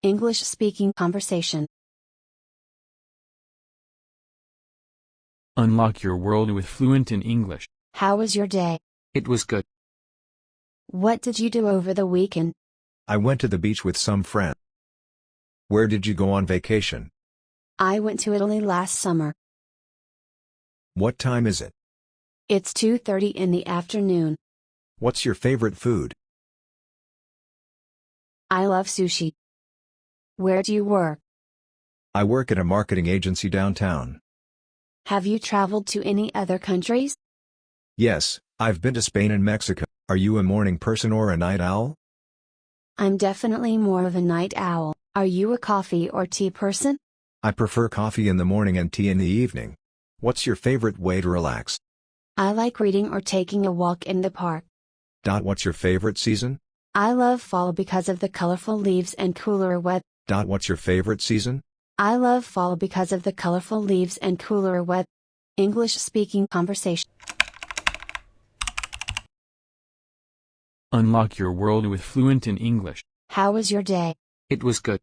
English speaking conversation. Unlock your world with fluent in English. How was your day? It was good. What did you do over the weekend? I went to the beach with some friends. Where did you go on vacation? I went to Italy last summer. What time is it? It's 2:30 in the afternoon. What's your favorite food? I love sushi. Where do you work? I work at a marketing agency downtown. Have you traveled to any other countries? Yes, I've been to Spain and Mexico. Are you a morning person or a night owl? I'm definitely more of a night owl. Are you a coffee or tea person? I prefer coffee in the morning and tea in the evening. What's your favorite way to relax? I like reading or taking a walk in the park. What's your favorite season? I love fall because of the colorful leaves and cooler weather. What's your favorite season? I love fall because of the colorful leaves and cooler weather. English speaking conversation. Unlock your world with fluent in English. How was your day? It was good.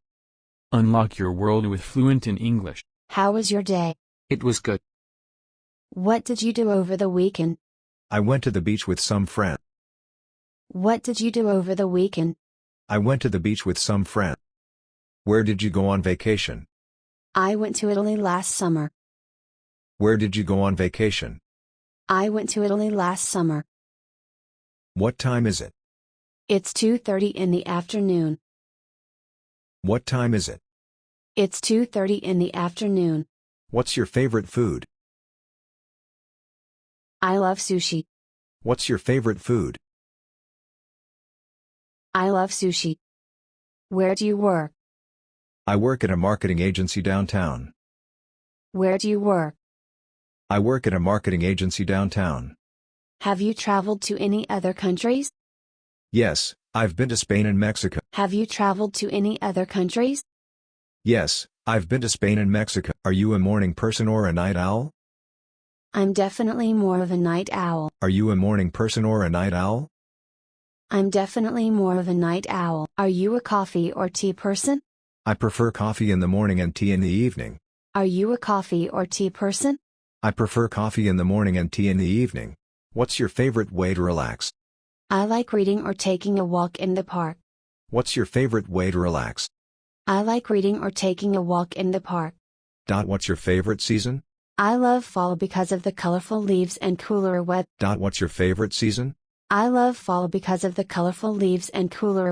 Unlock your world with fluent in English. How was your day? It was good. What did you do over the weekend? I went to the beach with some friends. What did you do over the weekend? I went to the beach with some friends. Where did you go on vacation? I went to Italy last summer. Where did you go on vacation? I went to Italy last summer. What time is it? It's 2:30 in the afternoon. What time is it? It's 2:30 in the afternoon. What's your favorite food? I love sushi. What's your favorite food? I love sushi. Where do you work? I work at a marketing agency downtown. Where do you work? I work at a marketing agency downtown. Have you traveled to any other countries? Yes, I've been to Spain and Mexico. Have you traveled to any other countries? Yes, I've been to Spain and Mexico. Are you a morning person or a night owl? I'm definitely more of a night owl. Are you a morning person or a night owl? I'm definitely more of a night owl. Are you a coffee or tea person? I prefer coffee in the morning and tea in the evening. Are you a coffee or tea person? I prefer coffee in the morning and tea in the evening. What's your favorite way to relax? I like reading or taking a walk in the park. What's your favorite way to relax? I like reading or taking a walk in the park. What's your favorite season? I love fall because of the colorful leaves and cooler weather. What's your favorite season? I love fall because of the colorful leaves and cooler